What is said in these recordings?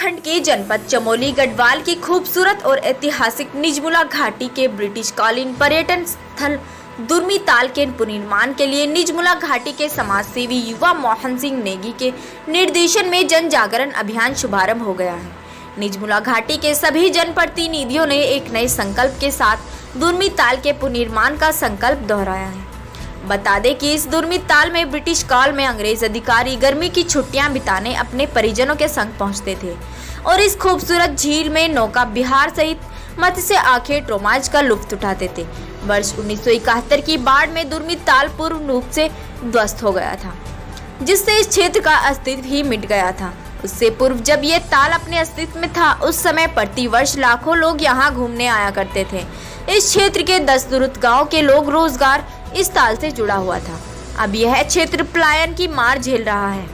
उत्तराखंड के जनपद चमोली गढ़वाल की खूबसूरत और ऐतिहासिक निजमुला घाटी के ब्रिटिशकालीन पर्यटन स्थल दुर्मी ताल के पुनर्निर्माण के लिए निजमुला घाटी के समाजसेवी युवा मोहन सिंह नेगी के निर्देशन में जन जागरण अभियान शुभारंभ हो गया है। निजमुला घाटी के सभी जनप्रतिनिधियों ने एक नए संकल्प के साथ दुर्मी ताल के पुनर्निर्माण का संकल्प दोहराया है। बता दें कि इस दुर्मी ताल में ब्रिटिश काल में अंग्रेज अधिकारी गर्मी की छुट्टियां बिताने अपने परिजनों के संग पहुंचते थे और इस खूबसूरत झील में नौका विहार सहित मत्स्य आखेट रोमांच का लुत्फ उठाते थे। वर्ष 1971 की बाढ़ में दुर्मी ताल पूर्ण रूप से ध्वस्त हो गया था, जिससे इस क्षेत्र का अस्तित्व ही मिट गया था। उससे पूर्व जब ये ताल अपने अस्तित्व में था, उस समय प्रति वर्ष लाखों लोग यहाँ घूमने आया करते थे। इस क्षेत्र के 10 दूरस्थ गाँव के लोग रोजगार इस ताल से जुड़ा हुआ था। अब यह क्षेत्र पलायन की मार झेल रहा है।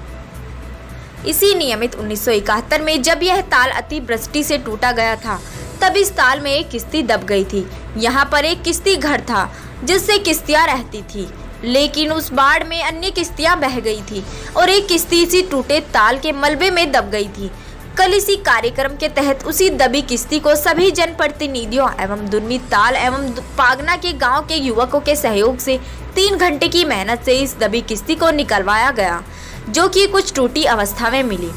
इसी नियमित 1971 में जब यह ताल अतिवृष्टि से टूटा गया था, तब इस ताल में एक किश्ती दब गई थी। यहाँ पर एक किश्ती घर था जिससे किश्तियाँ रहती थी, लेकिन उस बाढ़ में अन्य किश्तियाँ बह गई थी और एक किश्ती इसी टूटे ताल के मलबे में दब गई थी। कल इसी कार्यक्रम के तहत उसी दबी किश्ती को सभी जनप्रतिनिधियों एवं दुर्मी ताल एवं पागना के गांव के युवकों के सहयोग से 3 घंटे की मेहनत से इस दबी किश्ती को निकलवाया गया, जो कि कुछ टूटी अवस्था में मिली।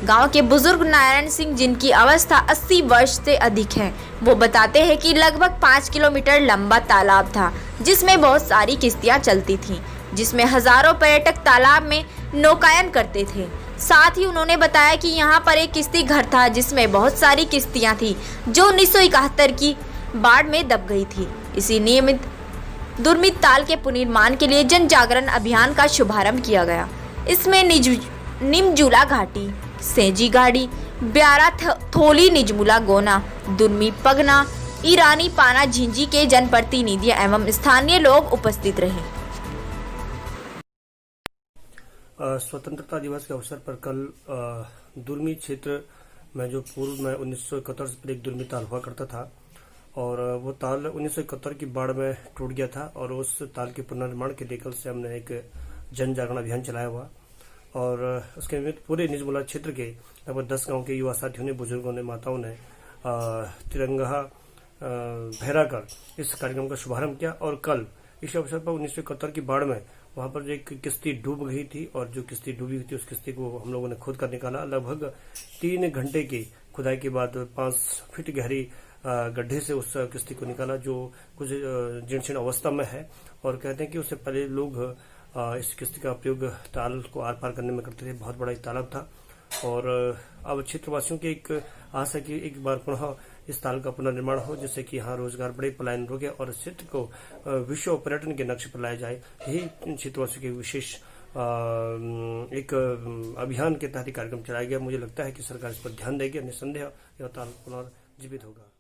गांव के बुजुर्ग नारायण सिंह, जिनकी अवस्था 80 वर्ष से अधिक है, वो बताते हैं कि लगभग 5 किलोमीटर लंबा तालाब था जिसमें बहुत सारी किश्तियां चलती थीं, जिसमें हजारों पर्यटक तालाब में नौकायन करते थे। साथ ही उन्होंने बताया कि यहाँ पर एक किश्ती घर था जिसमें बहुत सारी किश्तियां थी जो 1971 की बाढ़ में दब गई थी। इसी नियमित दुर्मी ताल के पुनर्निर्माण के लिए जन जागरण अभियान का शुभारंभ किया गया। इसमें निमजुला घाटी, सेजी गाड़ी, ब्यारा थोली, निजमुला गोना, दुर्मी पगना, ईरानी पाना झिंझी के जनप्रतिनिधि एवं स्थानीय लोग उपस्थित रहे। स्वतंत्रता दिवस के अवसर पर कल दुर्मी क्षेत्र में जो पूर्व में 1971 से एक दुर्मी ताल हुआ करता था और वो ताल 1971 की बाढ़ में टूट गया था और उस ताल के पुनर्निर्माण के लिए कल से हमने एक जन जागरण अभियान चलाया हुआ और उसके निमित्त पूरे निजमुला क्षेत्र के लगभग 10 गांव के युवा साथियों ने, बुजुर्गों ने, माताओं ने तिरंगा फहराकर इस कार्यक्रम का शुभारंभ किया। और कल इस अवसर पर 1971 की बाढ़ में वहां पर जो एक किश्ती डूब गई थी और जो किश्ती डूबी हुई थी उस किश्ती को हम लोगों ने खोद कर निकाला। लगभग 3 घंटे की खुदाई के बाद 5 फीट गहरी गड्ढे से उस किश्ती को निकाला, जो कुछ जीर्ण अवस्था में है। और कहते हैं कि उससे पहले लोग इस किश्ती का उपयोग ताल को आर पार करने में करते थे। बहुत बड़ा तालाब था और अब क्षेत्रवासियों की एक आस है कि एक बार पुनः इस ताल का पुनर्निर्माण हो, जिससे कि यहाँ रोजगार बड़े पलायन रोके और इस क्षेत्र को विश्व पर्यटन के नक्शे पर लाया जाए। यही क्षेत्रवासियों के विशेष एक अभियान के तहत कार्यक्रम चलाया गया। मुझे लगता है कि सरकार इस पर ध्यान देगी, निसंदेह यह ताल पुनर्जीवित होगा।